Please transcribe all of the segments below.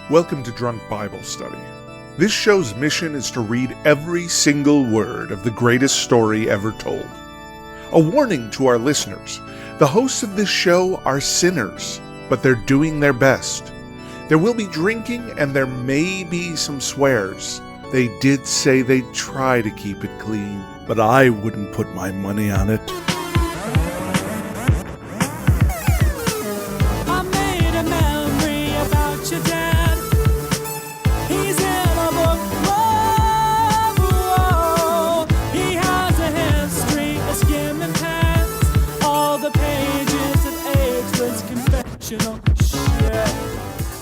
Welcome to Drunk Bible Study. This show's mission is to read every single word of the greatest story ever told. A warning to our listeners, the hosts of this show are sinners, but they're doing their best. There will be drinking and there may be some swears. They did say they'd try to keep it clean, but I wouldn't put my money on it.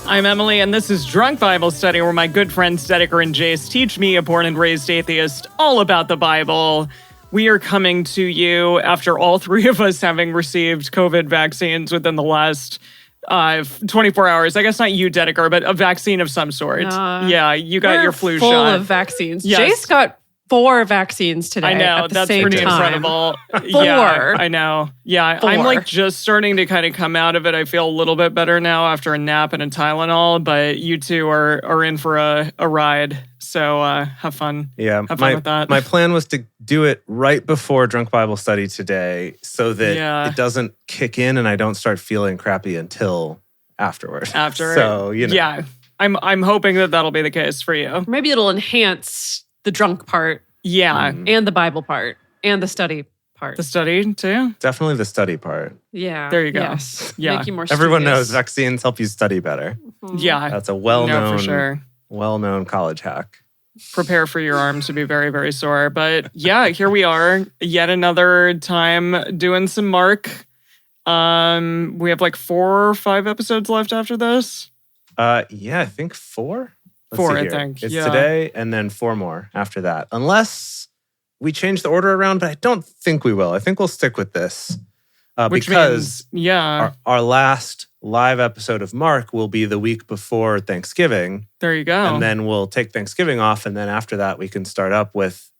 I'm Emily, and this is Drunk Bible Study, where my good friends Dedeker and Jace teach me, a born and raised atheist, all about the Bible. We are coming to you after all three of us having received COVID vaccines within the last 24 hours. I guess not you, Dedeker, but a vaccine of some sort. Yeah, you got your flu full shot. Full of vaccines. Yes. Jace got 4 vaccines today. I know, at the that's same pretty time. incredible. 4. Yeah, I know. Yeah, 4. I'm like just starting to kind of come out of it. I feel a little bit better now after a nap and a Tylenol, but you two are in for a ride. So have fun. Yeah, have fun with that. My plan was to do it right before Drunk Bible Study today so that it doesn't kick in and I don't start feeling crappy until afterward. So, you know. Yeah, I'm hoping that that'll be the case for you. Maybe it'll enhance the drunk part. Yeah. And the Bible part. And the study part. The study, too? Definitely the study part. Yeah. There you go. Yes. Yeah. Make you more Everyone studious. knows vaccines help you study better. Yeah. That's a well-known, for sure. well-known college hack. Prepare for your arms to be very, very sore. But yeah, here we are. Yet another time doing some Mark. We have like 4 or 5 episodes left after this. Yeah, I think 4. Let's 4, see I here. think. It's yeah. today and then 4 more after that. Unless we change the order around, but I don't think we will. I think we'll stick with this. Which because means, yeah. our last live episode of Mark will be the week before Thanksgiving. There you go. And then we'll take Thanksgiving off. And then after that, we can start up with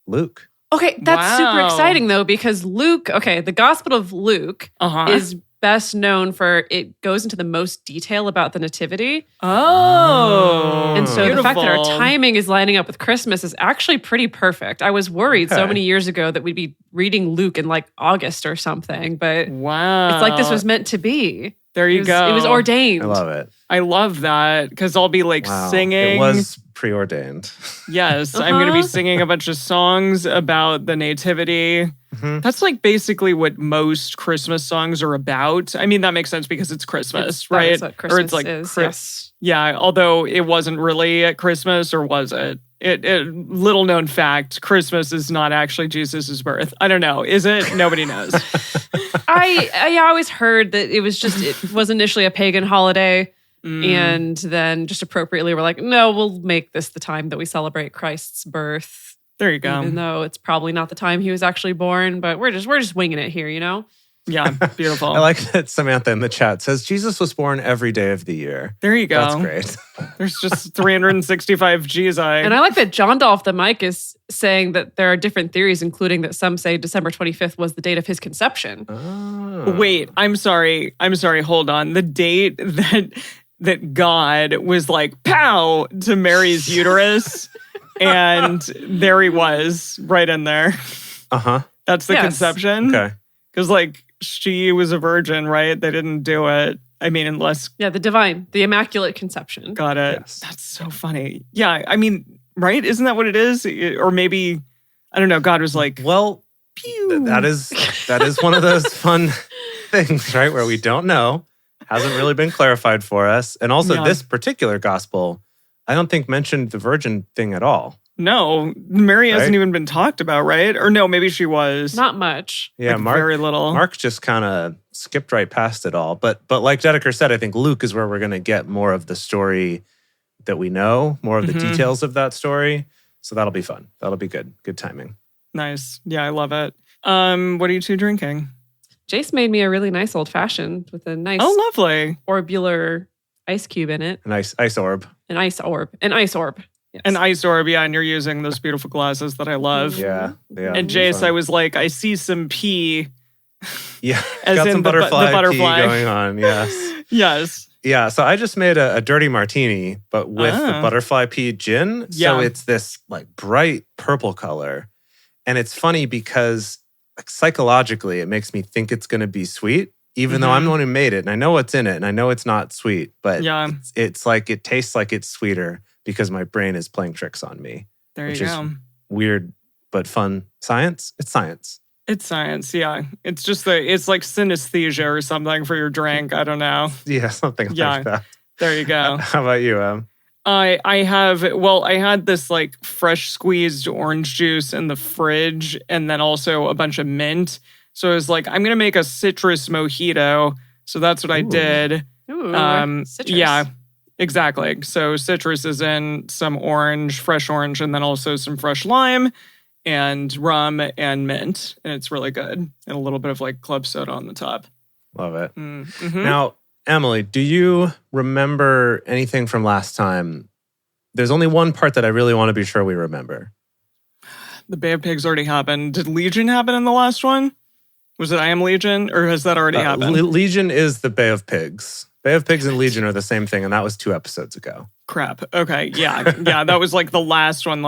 Luke. Okay, that's super Wow. exciting, though, because Luke, the Gospel of Luke is best known for it goes into the most detail about the Nativity. Oh. And so beautiful. the fact that our timing is lining up with Christmas is actually pretty perfect. I was worried so many years ago that we'd be reading Luke in like August or something, but Wow. it's like this was meant to be. There you go. It was ordained. I love it. I love that because I'll be like singing. It was preordained. Yes, I'm going to be singing a bunch of songs about the Nativity. Mm-hmm. That's like basically what most Christmas songs are about. I mean, that makes sense because it's Christmas, right? That is what Christmas or it's like is, yes. Yeah, although it wasn't really at Christmas, or was it? Little known fact, Christmas is not actually Jesus' birth. I don't know. Is it? Nobody knows. I always heard that it was initially a pagan holiday. And then just appropriately, we're like, no, we'll make this the time that we celebrate Christ's birth. There you go. Even though it's probably not the time he was actually born, but we're just winging it here, you know? Yeah, beautiful. I like that Samantha in the chat says Jesus was born every day of the year. There you go. That's great. There's just 365 G's. And I like that John Dolph the Mic is saying that there are different theories, including that some say December 25th was the date of his conception. Oh. Wait, I'm sorry. Hold on. The date that God was like, pow, to Mary's uterus. And there he was, right in there. Uh-huh. That's the conception. Okay. Because like she was a virgin, right? They didn't do it. I mean, unless... Yeah, the Immaculate Conception. Got it. Yes. That's so funny. Yeah, I mean, right? Isn't that what it is? Or maybe, I don't know, God was like... Well, that is one of those fun things, right? Where we don't know. Hasn't really been clarified for us. And also this particular gospel, I don't think mentioned the virgin thing at all. No, Mary hasn't even been talked about, right? Or no, maybe she was. Not much. Yeah, like very little. Mark just kind of skipped right past it all. But like Dedeker said, I think Luke is where we're going to get more of the story that we know, more of the details of that story. So that'll be fun. That'll be good. Good timing. Nice. Yeah, I love it. What are you two drinking? Jace made me a really nice old fashioned with a nice lovely orbular ice cube in it. A nice ice orb. An ice orb. Yes. An ice orb, yeah, and you're using those beautiful glasses that I love. Yeah. And Jace, I was like, I see some pee. Yeah, As got in some the butterfly butterfly pee going on, yes. Yes. Yeah, so I just made a dirty martini, but with the butterfly pea gin. Yeah. So it's this like bright purple color. And it's funny because like psychologically, it makes me think it's going to be sweet, even though I'm the one who made it. And I know what's in it and I know it's not sweet, but it's like it tastes like it's sweeter because my brain is playing tricks on me. There which you is go. Weird, but fun science. It's science. It's science, yeah. It's just it's like synesthesia or something for your drink. I don't know. Yeah, something like that. There you go. How about you, Em? I had this like fresh squeezed orange juice in the fridge and then also a bunch of mint. So I was like, I'm going to make a citrus mojito. So that's what I did. Ooh, citrus. Yeah, exactly. So citrus is in some orange, fresh orange, and then also some fresh lime and rum and mint. And it's really good. And a little bit of like club soda on the top. Love it. Mm-hmm. Now, Emily, do you remember anything from last time? There's only one part that I really want to be sure we remember. The Bay of Pigs already happened. Did Legion happen in the last one? Was it I Am Legion, or has that already happened? Legion is the Bay of Pigs. Bay of Pigs and Legion are the same thing, and that was 2 episodes ago. Crap. Okay. Yeah. That was like the last one.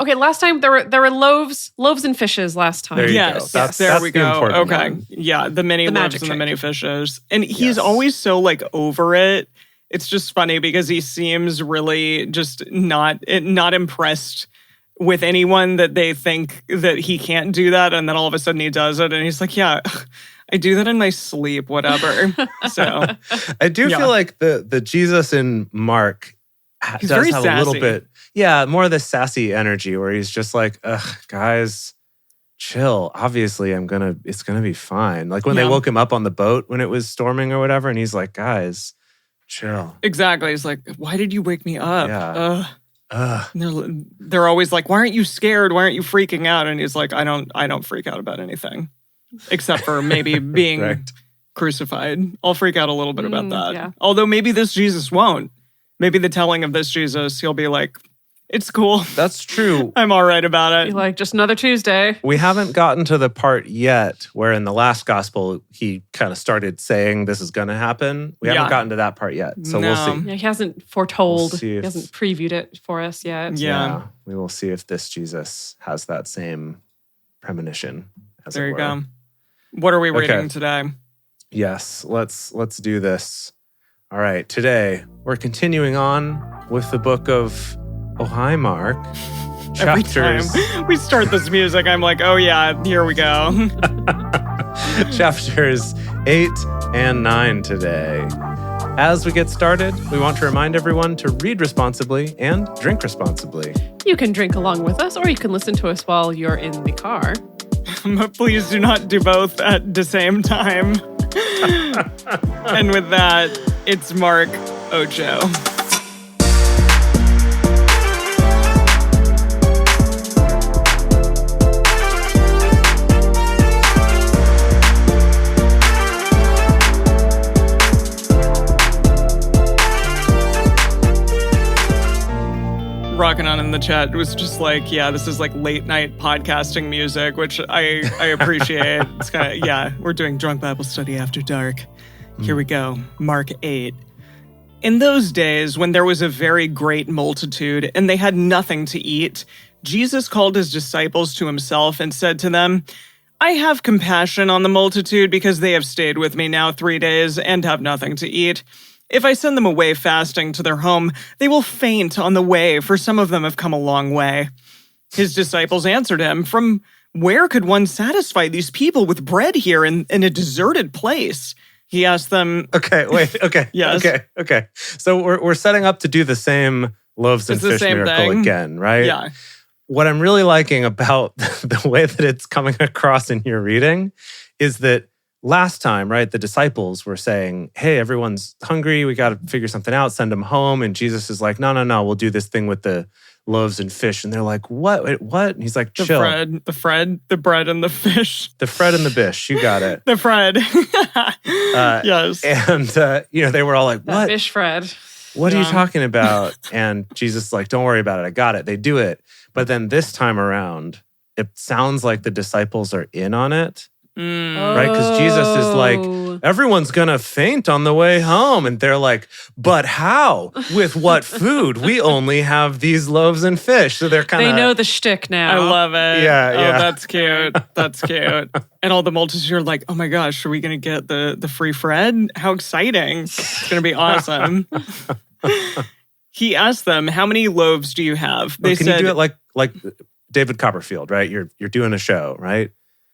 Okay, last time there were loaves and fishes last time. There you go. Yes, there that's we the go. important Okay. one. Yeah, the mini The loaves magic and the trick. mini fishes. And he's always so like over it. It's just funny because he seems really just not impressed with anyone that they think that he can't do that. And then all of a sudden he does it. And he's like, yeah, I do that in my sleep, whatever. So I do feel like the Jesus in Mark He's does very have a little sassy. bit, more of the sassy energy where he's just like, ugh, guys, chill. Obviously, it's gonna be fine. Like when they woke him up on the boat when it was storming or whatever, and he's like, guys, chill. Exactly. He's like, why did you wake me up? Yeah. And they're always like, why aren't you scared? Why aren't you freaking out? And he's like, I don't freak out about anything except for maybe being Right. crucified. I'll freak out a little bit about that. Yeah. Although maybe this Jesus won't. Maybe the telling of this Jesus, he'll be like, it's cool. That's true. I'm all right about it. Be like, just another Tuesday. We haven't gotten to the part yet where in the last gospel he kind of started saying this is going to happen. We haven't gotten to that part yet. So we'll No. see. Yeah, he hasn't foretold. We'll see He if- hasn't previewed it for us yet. Yeah. We will see if this Jesus has that same premonition. As There it you were. go. What are we reading Okay. today? Yes, let's do this. All right, today we're continuing on with the book of Oh Hi Mark. Every Chapters time we start this music, I'm like, oh yeah, here we go. chapters 8 and 9 today. As we get started, we want to remind everyone to read responsibly and drink responsibly. You can drink along with us, or you can listen to us while you're in the car. But please do not do both at the same time. And with that, it's Mark Ocho. Rocking on in the chat was just like, yeah, this is like late night podcasting music, which I appreciate. It's kind of, we're doing Drunk Bible Study After Dark. Here we go. Mark 8. In those days, when there was a very great multitude and they had nothing to eat, Jesus called his disciples to himself and said to them, I have compassion on the multitude because they have stayed with me now 3 days and have nothing to eat. If I send them away fasting to their home, they will faint on the way, for some of them have come a long way. His disciples answered him, From where could one satisfy these people with bread here in a deserted place? He asked them, Okay, wait, okay. Yes. Okay. So we're setting up to do the same loaves and It's the fish same miracle thing. again, right? Yeah. What I'm really liking about the way that it's coming across in your reading is that last time, right, the disciples were saying, hey, everyone's hungry. We got to figure something out, send them home. And Jesus is like, no, we'll do this thing with the loaves and fish. And they're like, what? Wait, what? And he's like, The chill. bread, the bread and the fish. The Fred and the Bish. You got it. The bread. Yes. And, they were all like, That what? fish Fred. What are you Yeah. talking about? And Jesus is like, don't worry about it. I got it. They do it. But then this time around, it sounds like the disciples are in on it. Mm. Right? 'Cause Jesus is like, Oh. everyone's going to faint on the way home. And they're like, but how? With what food? We only have these loaves and fish. So they're kind of... They know the shtick now. I love it. Yeah, Oh, yeah. that's cute. That's cute. And all the multitudes are like, oh my gosh, are we going to get the free Fred? How exciting. It's going to be awesome. He asked them, how many loaves do you have? They Can said, you do it like David Copperfield, right? You're doing a show, right?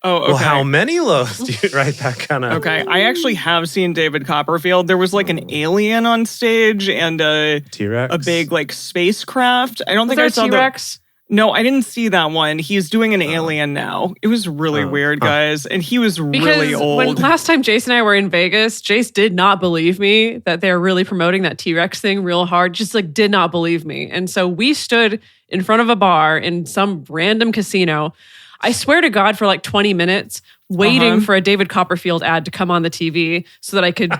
oh, okay. Well, how many loaves do you, right? That kind of... Okay, I actually have seen David Copperfield. There was like an alien on stage and a T-Rex? a big like spacecraft. I don't Was think I there saw a T-Rex? No, I didn't see that one. He's doing an alien now. It was really weird, guys, and he was really old. When last time Jace and I were in Vegas, Jace did not believe me that they're really promoting that T-Rex thing real hard. Just like did not believe me. And so we stood in front of a bar in some random casino. I swear to God, for like 20 minutes, waiting for a David Copperfield ad to come on the TV so that I could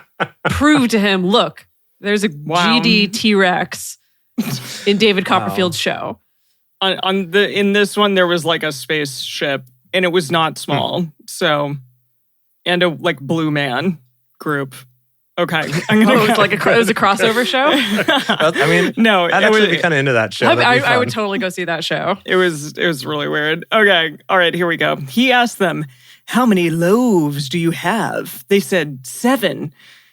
prove to him, look, there's a GD T-Rex in David Copperfield's show. In this one, there was like a spaceship, and it was not small. So, and a like blue man group. Okay, I'm gonna. It was a crossover show. I mean, No, I'd actually be kind of into that show. I would totally go see that show. It was really weird. Okay, all right, here we go. He asked them, "How many loaves do you have?" They said 7.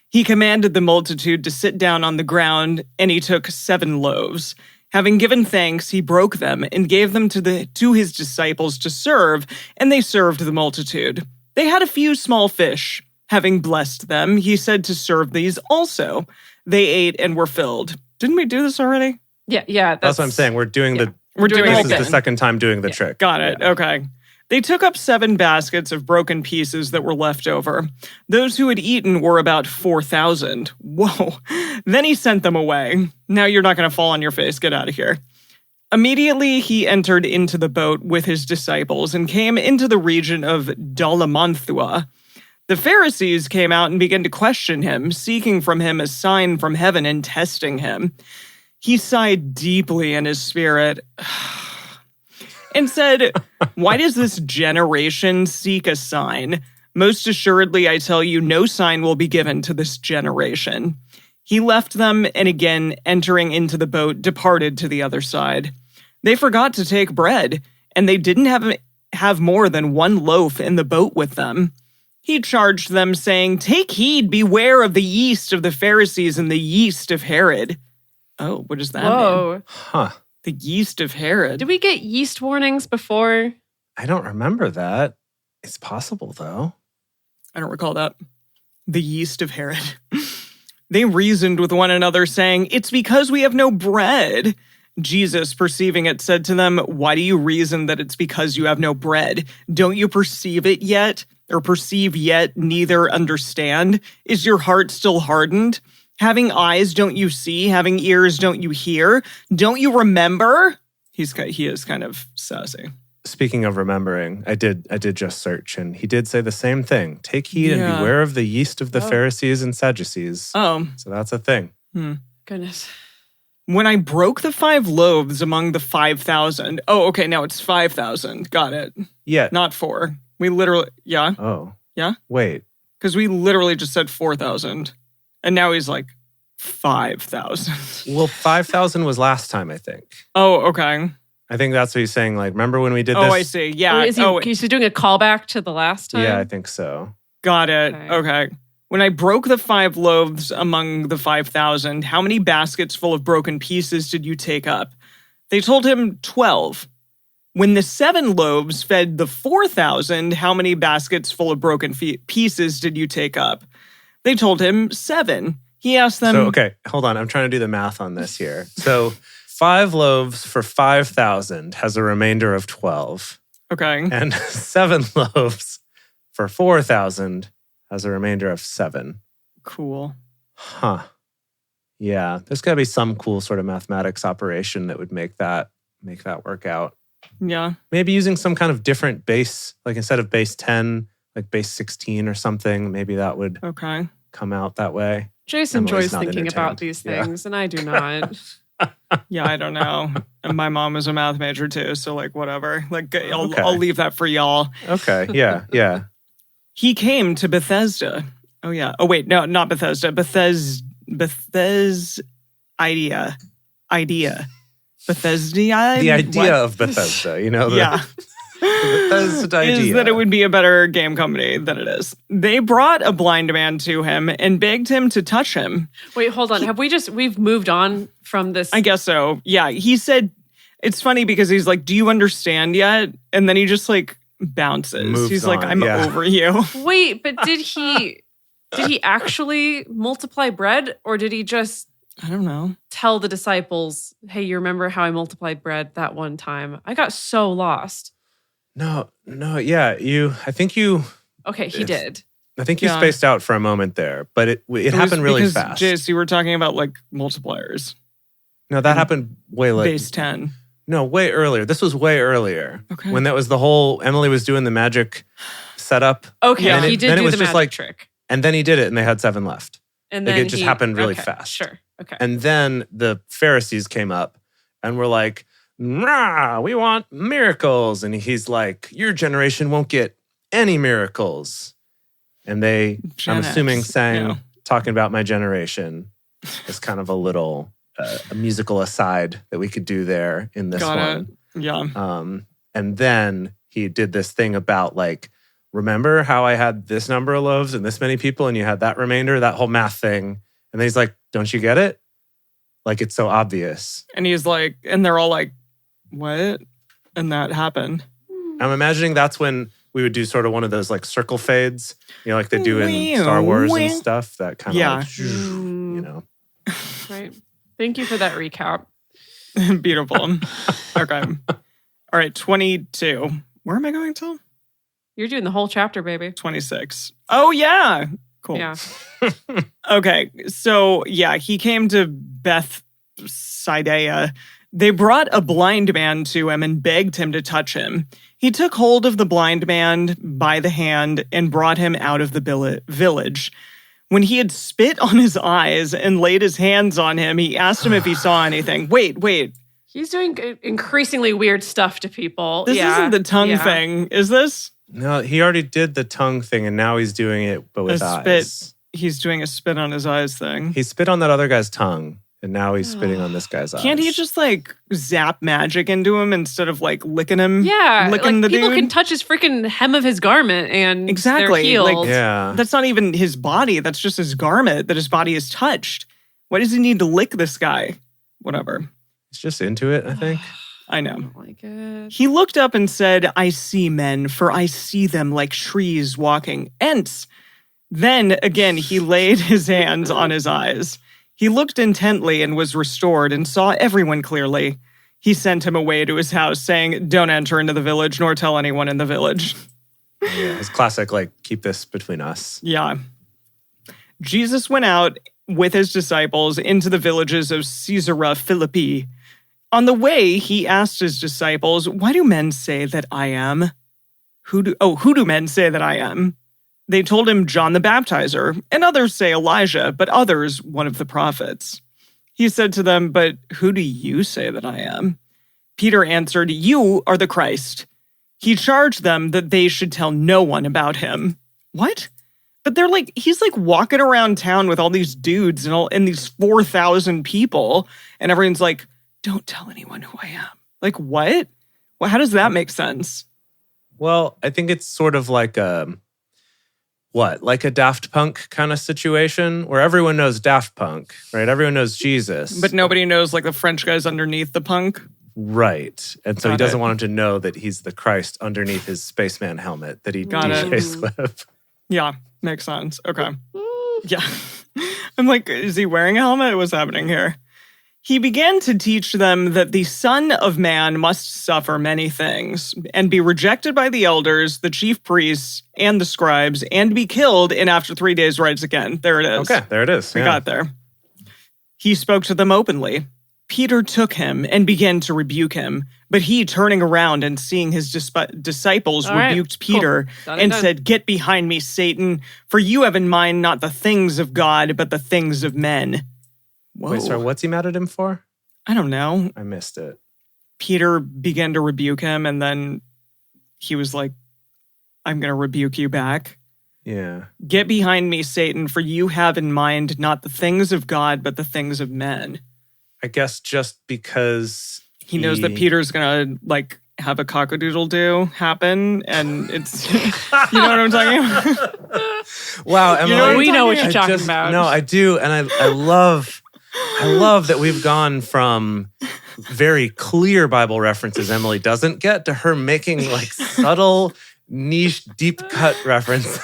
He commanded the multitude to sit down on the ground, and he took 7 loaves. Having given thanks, he broke them and gave them to his disciples to serve, and they served the multitude. They had a few small fish. Having blessed them, he said to serve these also. They ate and were filled. Didn't we do this already? Yeah. That's what I'm saying. We're doing the... We're doing This it is again. the second time doing the trick. Got it. Yeah. Okay. They took up 7 baskets of broken pieces that were left over. Those who had eaten were about 4,000. Whoa. Then he sent them away. Now you're not going to fall on your face. Get out of here. Immediately he entered into the boat with his disciples and came into the region of Dalamanthua. The Pharisees came out and began to question him, seeking from him a sign from heaven and testing him. He sighed deeply in his spirit and said, "Why does this generation seek a sign? Most assuredly, I tell you, no sign will be given to this generation." He left them and again, entering into the boat, departed to the other side. They forgot to take bread, and they didn't have more than 1 loaf in the boat with them. He charged them, saying, "Take heed, beware of the yeast of the Pharisees and the yeast of Herod." Oh, what does that mean? Huh. The yeast of Herod. Did we get yeast warnings before? I don't remember that. It's possible, though. I don't recall that. The yeast of Herod. They reasoned with one another, saying, "It's because we have no bread." Jesus, perceiving it, said to them, "Why do you reason that it's because you have no bread? Don't you perceive it yet? Or perceive yet, neither understand? Is your heart still hardened? Having eyes, don't you see? Having ears, don't you hear? Don't you remember?" He is kind of sassy. Speaking of remembering, I did just search, and he did say the same thing. Take heed and beware of the yeast of the Pharisees and Sadducees. Oh. So that's a thing. Goodness. When I broke the 5 loaves among the 5,000. Oh, okay, now it's 5,000. Got it. Yeah. Not 4. We literally, yeah. Oh. Yeah? Wait. Because we literally just said 4,000. And now he's like 5,000. Well, 5,000 was last time, I think. Oh, okay. I think that's what he's saying. Like, remember when we did this? Oh, I see. Yeah. He's doing a callback to the last time? Yeah, I think so. Got it. Okay. When I broke the 5 loaves among the 5,000, how many baskets full of broken pieces did you take up? They told him 12. When the 7 loaves fed the 4,000, how many baskets full of broken pieces did you take up? They told him 7. He asked them... So, okay, hold on. I'm trying to do the math on this here. So 5 loaves for 5,000 has a remainder of 12. Okay. And 7 loaves for 4,000 has a remainder of 7. Cool. Huh. Yeah, there's got to be some cool sort of mathematics operation that would make that work out. Yeah. Maybe using some kind of different base, like instead of base 10, like base 16 or something, maybe that would come out that way. Jason Emily's enjoys not thinking about these things, and I do not. Yeah, I don't know. And my mom was a math major too, so like whatever. Like I'll leave that for y'all. Okay, yeah. He came to Bethesda. Oh, yeah. Oh, wait. No, not Bethesda. Bethesda idea. Bethesda. The idea of Bethesda, Yeah. Bethesda idea. Is that it would be a better game company than it is. They brought a blind man to him and begged him to touch him. Wait, hold on. We've moved on from this? I guess so. Yeah. He said, it's funny because he's like, do you understand yet? And then he just like bounces. Moves he's like, on, I'm over you. Wait, but did he actually multiply bread, or did he just I don't know. tell the disciples, hey, you remember how I multiplied bread that one time? I got so lost. No, yeah, I think you did. spaced out for a moment there, but it happened really fast. Jace, you were talking about like multipliers. No, that happened way later. Base 10. No, way earlier. This was way earlier. Okay. When that was the whole, Emily was doing the magic setup. Okay, Yeah. he did then it do was the just magic like, trick. And then he did it and they had 7 left. And Like, then it just happened really fast. Sure. Okay. And then the Pharisees came up and were like, "Nah, we want miracles." And he's like, "Your generation won't get any miracles." And they, Gen I'm assuming, X, sang, yeah. talking about my generation as kind of a little a musical aside that we could do there in this Got one. it. Yeah. And then he did this thing about like, remember how I had this number of loaves and this many people and you had that remainder, that whole math thing. And then he's like, don't you get it? Like, it's so obvious. And he's like, and they're all like, what? And that happened. I'm imagining that's when we would do sort of one of those like circle fades, like they do in Star Wars and stuff, that kind of like, Right. Thank you for that recap. Beautiful. Okay. All right, 22. Where am I going to? You're doing the whole chapter, baby. 26. Oh, yeah. Cool. Yeah. Okay. So, yeah, he came to Bethsaida. They brought a blind man to him and begged him to touch him. He took hold of the blind man by the hand and brought him out of the village. When he had spit on his eyes and laid his hands on him, he asked him if he saw anything. Wait. He's doing increasingly weird stuff to people. This isn't the tongue thing, is this? No, he already did the tongue thing and now he's doing it, but with eyes. He's doing a spit on his eyes thing. He spit on that other guy's tongue and now he's spitting on this guy's eyes. Can't he just like zap magic into him instead of like licking him? Yeah, licking the people dude? can touch his freaking hem of his garment and Exactly. they're healed. Like, yeah. That's not even his body. That's just his garment that his body is touched. Why does he need to lick this guy? Whatever. He's just into it, I think. I know. I don't like it. He looked up and said, I see men, for I see them like trees walking. Ents. Then again, he laid his hands on his eyes. He looked intently and was restored and saw everyone clearly. He sent him away to his house, saying, don't enter into the village, nor tell anyone in the village. Yeah, it's classic, like, keep this between us. Yeah. Jesus went out with his disciples into the villages of Caesarea Philippi. On the way, he asked his disciples, why do men say that I am? Who do men say that I am? They told him John the Baptizer, and others say Elijah, but others one of the prophets. He said to them, but who do you say that I am? Peter answered, you are the Christ. He charged them that they should tell no one about him. What? But he's like walking around town with all these dudes and these 4,000 people, and everyone's like, don't tell anyone who I am. Like, what? Well, how does that make sense? Well, I think it's sort of like like a Daft Punk kind of situation where everyone knows Daft Punk, right? Everyone knows Jesus. But nobody knows like the French guy's underneath the punk. Right. And so Got he doesn't it. want him to know that he's the Christ underneath his spaceman helmet that he Got it. DJs with. Yeah, makes sense. Okay. Yeah. I'm like, is he wearing a helmet? What's happening here? He began to teach them that the Son of Man must suffer many things and be rejected by the elders, the chief priests, and the scribes, and be killed, and after 3 days rise again. There it is. Okay, there it is. We got there. He spoke to them openly. Peter took him and began to rebuke him, but he, turning around and seeing his disciples, All right, rebuked cool. Peter Done and done. said, get behind me, Satan, for you have in mind not the things of God, but the things of men. Whoa. Wait, sorry, what's he mad at him for? I don't know. I missed it. Peter began to rebuke him, and then he was like, I'm going to rebuke you back. Yeah. Get behind me, Satan, for you have in mind not the things of God, but the things of men. I guess just because He knows that Peter's going to, have a cockadoodle-doo happen, and it's... you know what I'm talking about? Wow, Emily. We know what you're talking about. No, I do, and I love that we've gone from very clear Bible references Emily doesn't get to her making subtle, niche, deep cut references.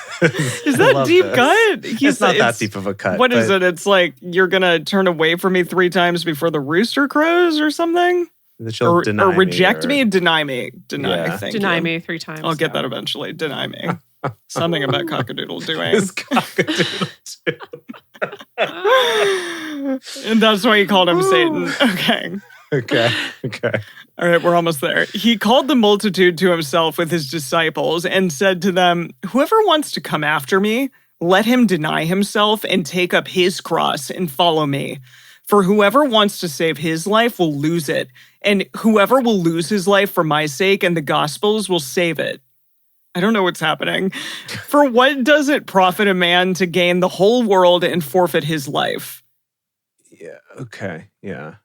Is that deep cut? It's not that deep of a cut. What is it? It's like you're gonna turn away from me 3 times before the rooster crows, or something. That you'll deny or reject me, deny me. Yeah. Deny me 3 times. I'll get that eventually. Deny me. Something about cockadoodle doing. This cockadoodle And that's why he called him Satan. Okay. Okay. All right, we're almost there. He called the multitude to himself with his disciples and said to them, "Whoever wants to come after me, let him deny himself and take up his cross and follow me. For whoever wants to save his life will lose it, and whoever will lose his life for my sake and the gospel's will save it." I don't know what's happening. For what does it profit a man to gain the whole world and forfeit his life? Yeah. Okay. Yeah.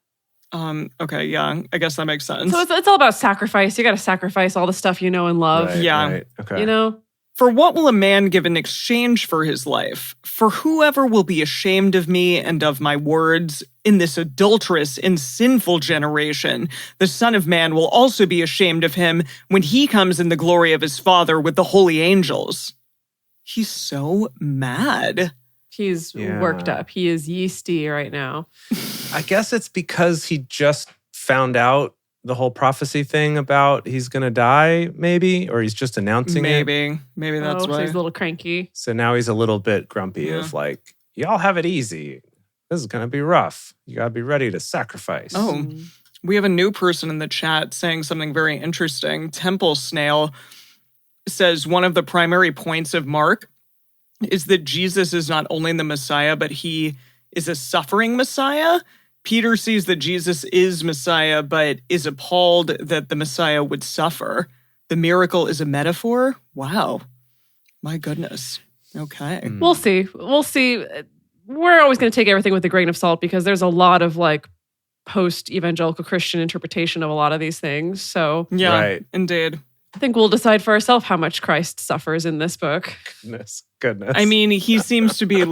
Okay, yeah, I guess that makes sense. So it's all about sacrifice. You got to sacrifice all the stuff you know and love. Right, Yeah. Right. Okay. You know? For what will a man give in exchange for his life? For whoever will be ashamed of me and of my words in this adulterous and sinful generation, the Son of Man will also be ashamed of him when he comes in the glory of his Father with the holy angels. He's so mad. He's worked up. He is yeasty right now. I guess it's because he just found out the whole prophecy thing about he's going to die, maybe, or he's just announcing it. Maybe that's So why. he's a little cranky. So now he's a little bit grumpy of y'all have it easy. This is going to be rough. You got to be ready to sacrifice. Oh, we have a new person in the chat saying something very interesting. Temple Snail says one of the primary points of Mark is that Jesus is not only the Messiah, but he is a suffering Messiah. Peter sees that Jesus is Messiah, but is appalled that the Messiah would suffer. The miracle is a metaphor? Wow. My goodness. Okay. We'll see. We're always going to take everything with a grain of salt because there's a lot of post-evangelical Christian interpretation of a lot of these things. So Yeah, Right. Indeed. I think we'll decide for ourselves how much Christ suffers in this book. Goodness. I mean, he seems to be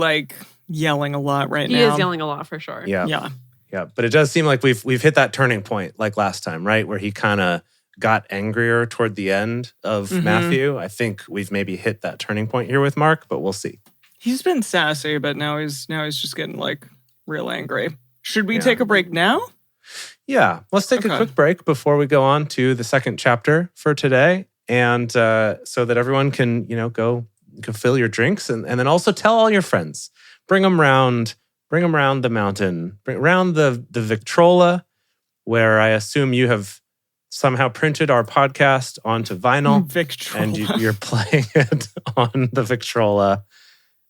yelling a lot right now. He is yelling a lot for sure. Yeah. Yeah. But it does seem like we've hit that turning point like last time, right? Where he kind of got angrier toward the end of Matthew. I think we've maybe hit that turning point here with Mark, but we'll see. He's been sassy, but now he's just getting real angry. Should we take a break now? Yeah, let's take a quick break before we go on to the second chapter for today. And so that everyone can, go fill your drinks and then also tell all your friends. Bring them round the mountain, bring around the Victrola, where I assume you have somehow printed our podcast onto vinyl. Victrola. And you're playing it on the Victrola.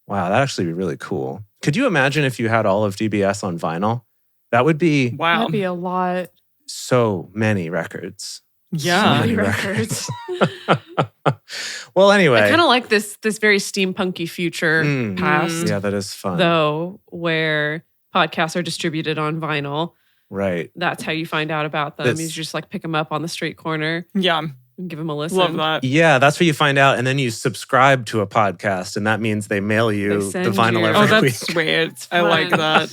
Wow, that'd actually be really cool. Could you imagine if you had all of DBS on vinyl? That would be That'd be a lot. so many records. Yeah. So many records. Well, anyway. I kind of like this very steampunky future past. Yeah, that is fun. Though, where podcasts are distributed on vinyl. Right. That's how you find out about them. You just pick them up on the street corner. Yeah. And give them a listen. Love that. Yeah, that's where you find out. And then you subscribe to a podcast, and that means they mail you the vinyl every week. That's sweet. I like that.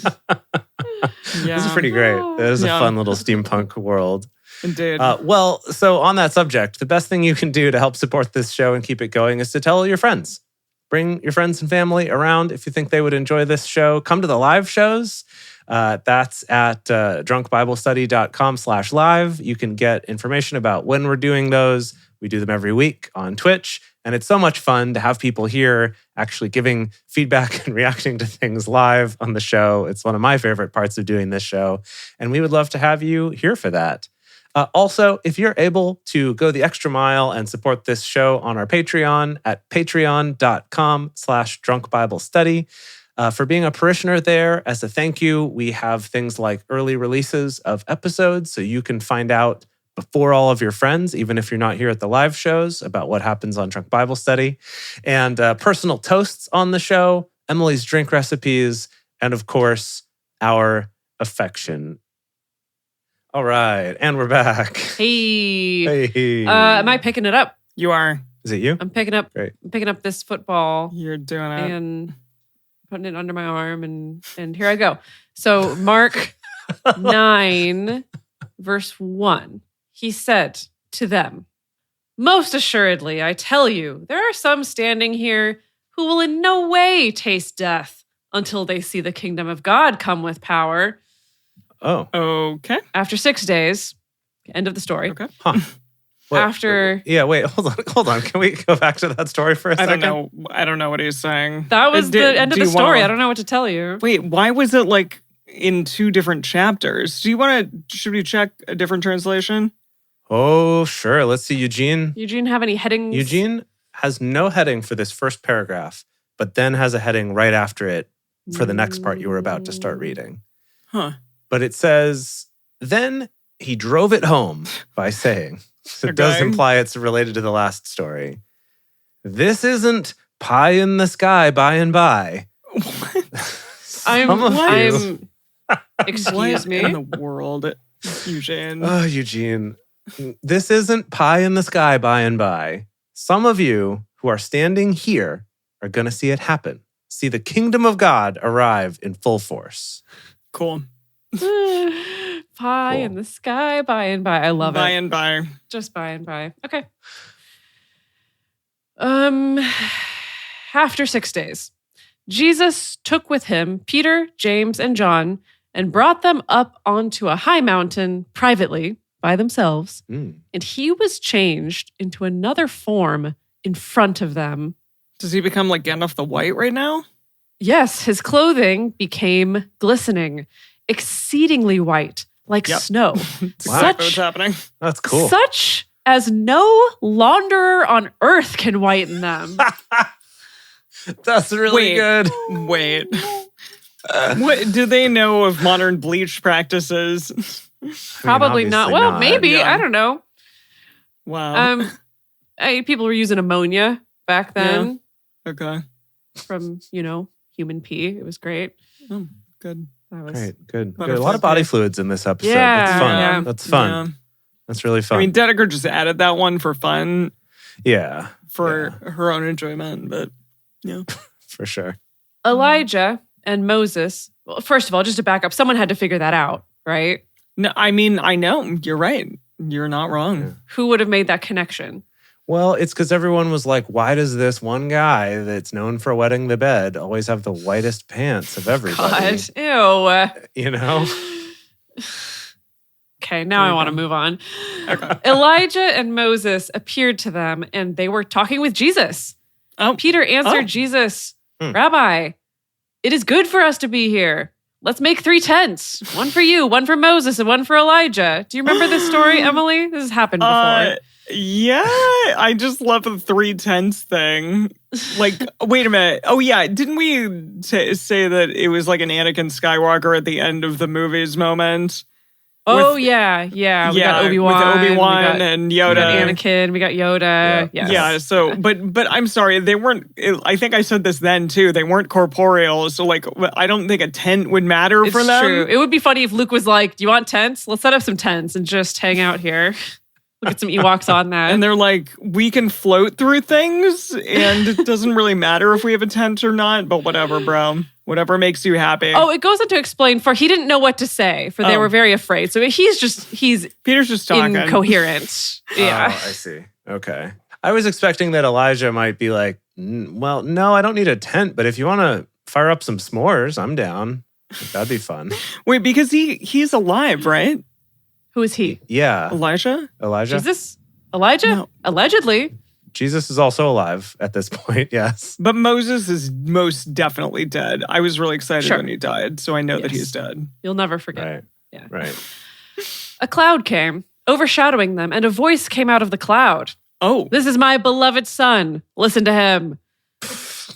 Yeah. This is pretty great. That is a fun little steampunk world. Indeed. Well, so on that subject, the best thing you can do to help support this show and keep it going is to tell your friends. Bring your friends and family around if you think they would enjoy this show. Come to the live shows. That's at drunkbiblestudy.com/live. You can get information about when we're doing those. We do them every week on Twitch. And it's so much fun to have people here actually giving feedback and reacting to things live on the show. It's one of my favorite parts of doing this show. And we would love to have you here for that. Also, if you're able to go the extra mile and support this show on our Patreon at patreon.com/drunkbiblestudy. For being a parishioner there, as a thank you, we have things like early releases of episodes, so you can find out before all of your friends, even if you're not here at the live shows, about what happens on Drunk Bible Study, and personal toasts on the show, Emily's drink recipes, and of course, our affection. All right, and we're back. Hey. Hey. Am I picking it up? You are. Is it you? I'm picking up this football You're doing it. and putting it under my arm, and here I go. So Mark 9, verse 1. He said to them, "Most assuredly, I tell you, there are some standing here who will in no way taste death until they see the kingdom of God come with power." Oh. Okay. After 6 days, end of the story. Okay. Huh. What? After Yeah, wait, hold on. Can we go back to that story for a second? I don't know what he's saying. that was the end of do the you wanna- story. I don't know what to tell you. Wait, why was it like in 2 different chapters? Should we check a different translation? Oh, sure. Let's see, Eugene. Eugene, have any headings? Eugene has no heading for this first paragraph, but then has a heading right after it for the next part you were about to start reading. Huh. But it says, then he drove it home by saying, so it does Okay. imply it's related to the last story. This isn't pie in the sky by and by. I'm excuse What me. in the world, Eugene? Oh, Eugene. This isn't pie in the sky by and by. Some of you who are standing here are going to see it happen. See the kingdom of God arrive in full force. Cool. Pie Cool. in the sky, by and by. I love By it. and by. Just by and by. Okay. After 6 days, Jesus took with him Peter, James, and John and brought them up onto a high mountain privately by themselves. Mm. And he was changed into another form in front of them. Does he become like Gandalf the White right now? Yes, his clothing became glistening, exceedingly white, like Yep. snow. That's exactly what's Such, happening. That's cool. such as no launderer on earth can whiten them. That's really Wait. good. Wait. What do they know of modern bleach practices? Probably not. obviously Well, not. maybe. Yeah. I don't know. Wow. People were using ammonia back then Okay. from, human pee. It was great. Oh, good. That was Great, good. Butterfly A lot of body pee. fluids in this episode. Yeah, That's fun. yeah. That's fun. Yeah. That's really fun. I mean, Dedeker just added that one for fun, yeah, for her own enjoyment, but for sure. Elijah and Moses. Well, first of all, just to back up, someone had to figure that out, right? no, I mean, I know you're right. You're not wrong. Yeah. Who would have made that connection? Well, it's because everyone was like, why does this one guy that's known for wetting the bed always have the whitest pants of everybody? God, ew. You know? Okay, now I want to move on. Okay. Elijah and Moses appeared to them and they were talking with Jesus. Oh. Peter answered Oh. Jesus, Hmm. Rabbi, it is good for us to be here. Let's make 3 tents. One for you, one for Moses, and one for Elijah. Do you remember this story, Emily? This has happened before. Yeah, I just love the 3 tents thing. Like, wait a minute. Oh, yeah. Didn't we say that it was like an Anakin Skywalker at the end of the movies moment? Oh, with- yeah. We got Obi-Wan. With Obi-Wan we got, and we got Yoda. Anakin. We got Yoda. Yeah. Yes. Yeah, so, but I'm sorry, they weren't, I think I said this then too, they weren't corporeal, so like, I don't think a tent would matter It's for them. true. It would be funny if Luke was like, do you want tents? Let's set up some tents and just hang out here. Look at some Ewoks on that. And they're like, we can float through things, and it doesn't really matter if we have a tent or not, but whatever, bro. Whatever makes you happy. Oh, it goes on to explain, for he didn't know what to say, for they Oh. were very afraid. So he's Peter's just talking. incoherent. Yeah. Oh, I see. Okay. I was expecting that Elijah might be like, well, no, I don't need a tent, but if you want to fire up some s'mores, I'm down. That'd be fun. Wait, because he's alive, right? Who is he? Yeah. Elijah? Elijah? Jesus? Elijah? No. Allegedly. Jesus is also alive at this point, yes. But Moses is most definitely dead. I was really excited Sure. when he died, so I know that Yes. he's dead. You'll never forget. Right. Yeah. Right. A cloud came, overshadowing them, and a voice came out of the cloud. Oh, This is my beloved son. Listen to him.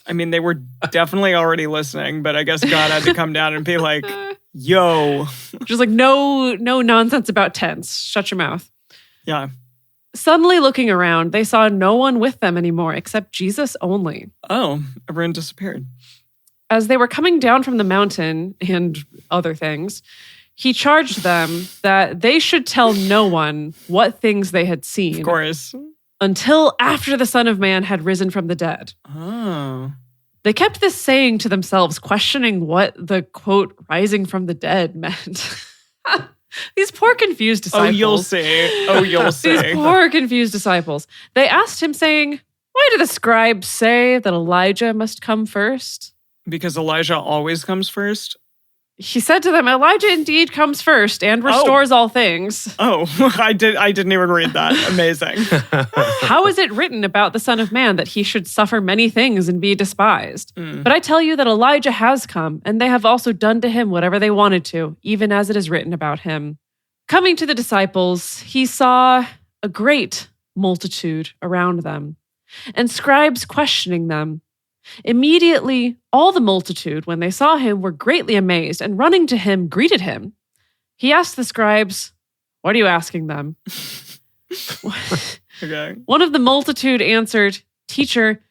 I mean, they were definitely already listening, but I guess God had to come down and be like, yo. Just like no nonsense about tents. Shut your mouth. Yeah. Suddenly looking around, they saw no one with them anymore except Jesus only. Oh, everyone disappeared. As they were coming down from the mountain and other things, he charged them that they should tell no one what things they had seen. Of course. Until after the Son of Man had risen from the dead. Oh. They kept this saying to themselves, questioning what the, quote, rising from the dead meant. These poor confused disciples. Oh, you'll see. Oh, you'll see. These poor confused disciples. They asked him, saying, why do the scribes say that Elijah must come first? Because Elijah always comes first? He said to them, Elijah indeed comes first and restores all things. Oh, I didn't even read that. Amazing. How is it written about the Son of Man that he should suffer many things and be despised? But I tell you that Elijah has come, and they have also done to him whatever they wanted to, even as it is written about him. Coming to the disciples, he saw a great multitude around them, and scribes questioning them. Immediately, all the multitude, when they saw him, were greatly amazed, and running to him, greeted him. He asked the scribes, what are you asking them? Okay. One of the multitude answered, Teacher,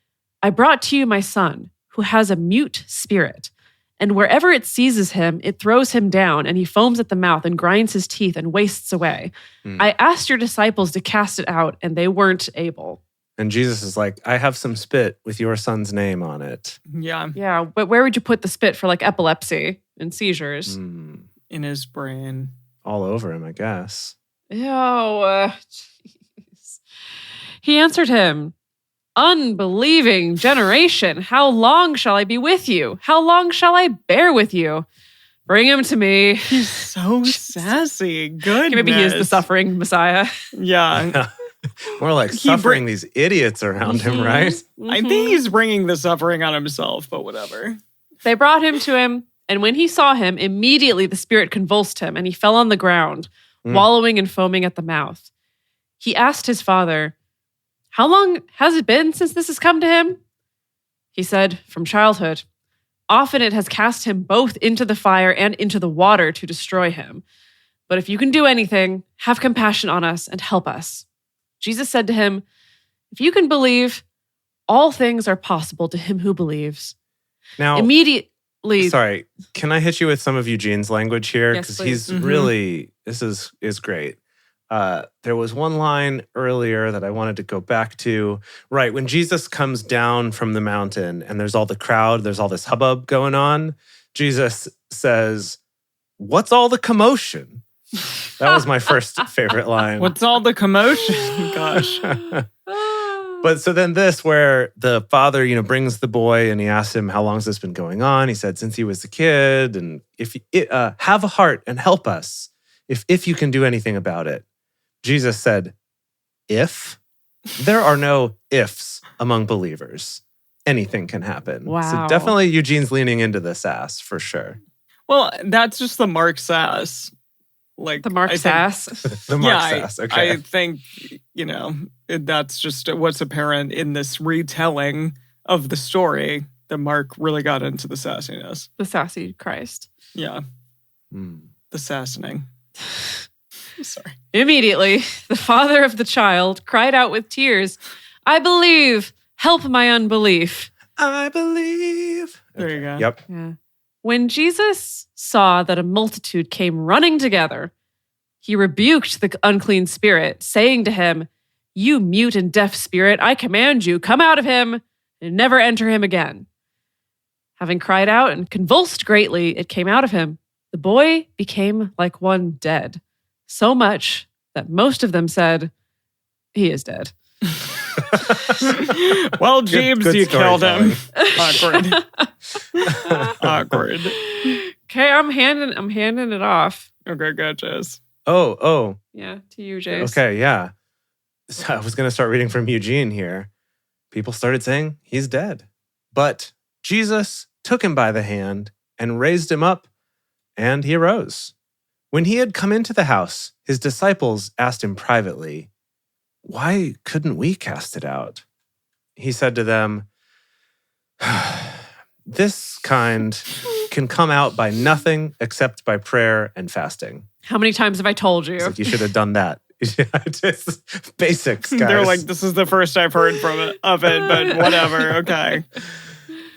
I brought to you my son, who has a mute spirit, and wherever it seizes him, it throws him down, and he foams at the mouth and grinds his teeth and wastes away. I asked your disciples to cast it out, and they weren't able. And Jesus is like, I have some spit with your son's name on it. Yeah. Yeah, but where would you put the spit for like epilepsy and seizures? In his brain. All over him, I guess. Jeez. He answered him, unbelieving generation, how long shall I be with you? How long shall I bear with you? Bring him to me. He's so sassy. Goodness. Maybe he is the suffering Messiah. Yeah. More like suffering these idiots around him, right? I think he's bringing the suffering on himself, but whatever. They brought him to him, and when he saw him, immediately the spirit convulsed him, and he fell on the ground, wallowing and foaming at the mouth. He asked his father, how long has it been since this has come to him? He said, from childhood. Often it has cast him both into the fire and into the water to destroy him. But if you can do anything, have compassion on us and help us. Jesus said to him, if you can believe, all things are possible to him who believes. Now, immediately. Sorry, can I hit you with some of Eugene's language here? Yes, Because please. he's really, this is great. There was one line earlier that I wanted to go back to. Right, when Jesus comes down from the mountain and there's all the crowd, there's all this hubbub going on, Jesus says, what's all the commotion? That was my first favorite line. What's all the commotion? Gosh. But so then this, where the father, brings the boy and he asks him, how long has this been going on? He said, since he was a kid. And if have a heart and help us, if you can do anything about it. Jesus said, if? There are no ifs among believers. Anything can happen. Wow. So definitely Eugene's leaning into the sass for sure. Well, that's just the Mark sass. Like The Mark I think- Sass. The Mark sass, okay. I think, that's just what's apparent in this retelling of the story that Mark really got into the sassiness. The sassy Christ. Yeah. The sassing. Sorry. Immediately, the father of the child cried out with tears, I believe, help my unbelief. I believe. There you go. Yep. Yeah. When Jesus saw that a multitude came running together, he rebuked the unclean spirit, saying to him, you mute and deaf spirit, I command you, come out of him and never enter him again. Having cried out and convulsed greatly, it came out of him. The boy became like one dead, so much that most of them said, he is dead. Well, Jeeves, good you story, killed him. Sally. Awkward. Okay, I'm handing it off. Okay, good, Jess. Yeah, to you, Jace. Okay, yeah. So I was going to start reading from Eugene here. People started saying he's dead. But Jesus took him by the hand and raised him up, and he arose. When he had come into the house, his disciples asked him privately, why couldn't we cast it out? He said to them, this kind can come out by nothing except by prayer and fasting. How many times have I told you? It's like you should have done that Yeah, just basics, guys. They're like, this is the first I've heard of it, but whatever. Okay.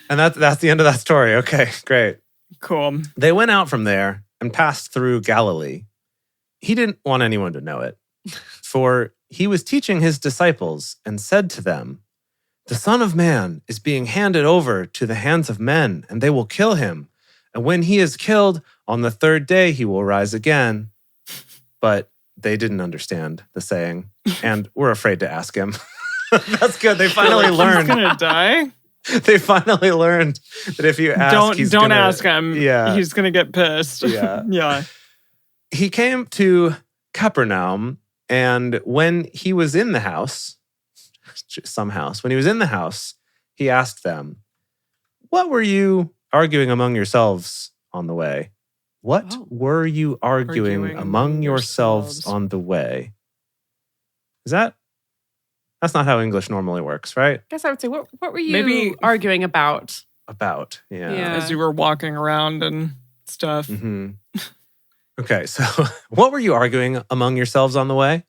And that's the end of that story. Okay, great. Cool. They went out from there and passed through Galilee. He didn't want anyone to know it, for he was teaching his disciples and said to them, "The Son of Man is being handed over to the hands of men, and they will kill him. And when he is killed, on the third day he will rise again." But they didn't understand the saying and were afraid to ask him. That's good. They finally learned. He's gonna die. They finally learned that if you ask, don't ask him. Yeah, he's gonna get pissed. Yeah, yeah. He came to Capernaum, and when he was in the house, when he was in the house, he asked them, "What were you arguing among yourselves on the way?" What were you arguing among yourselves on the way? That's not how English normally works, right? I guess I would say, what were you arguing about? Yeah. As you were walking around and stuff. Mm-hmm. Okay, so what were you arguing among yourselves on the way?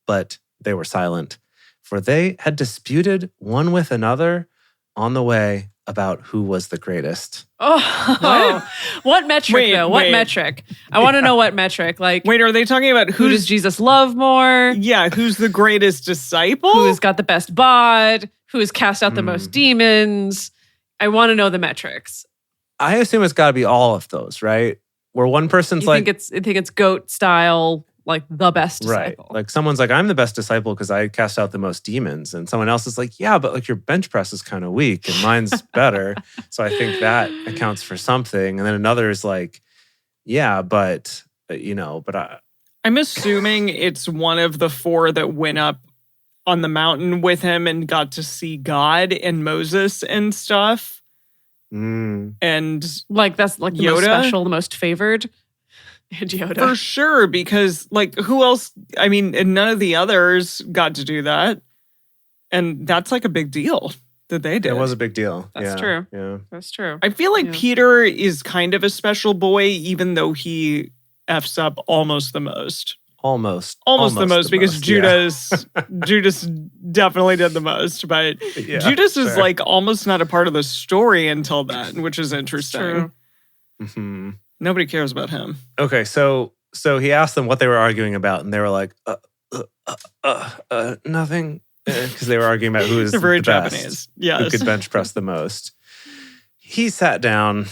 But they were silent, for they had disputed one with another on the way about who was the greatest. Oh, what metric though? What metric? I want to know what metric. Like, wait, are they talking about who does Jesus love more? Yeah, who's the greatest disciple? Who's got the best bod? Who's cast out the most demons? I want to know the metrics. I assume it's got to be all of those, right? Where one person's I think it's goat style, like the best disciple. Right. Like someone's like, I'm the best disciple because I cast out the most demons. And someone else is like, yeah, but like your bench press is kind of weak and mine's better. So I think that accounts for something. And then another is like, yeah, but I'm assuming it's one of the four that went up on the mountain with him and got to see God and Moses and stuff. And like that's like the Yoda? Most special, the most favored. And Yoda. For sure, because like who else? I mean, and none of the others got to do that. And that's like a big deal that they did. It was a big deal. That's true. Yeah. That's true. I feel like Peter is kind of a special boy, even though he F's up almost the most. Almost the most, because Judas definitely did the most, but Judas is like almost not a part of the story until then, which is interesting. Mm-hmm. Nobody cares about him. Okay, so he asked them what they were arguing about, and they were like, nothing, because they were arguing about who is They're very the Japanese. best, Yes. who could bench press the most. He sat down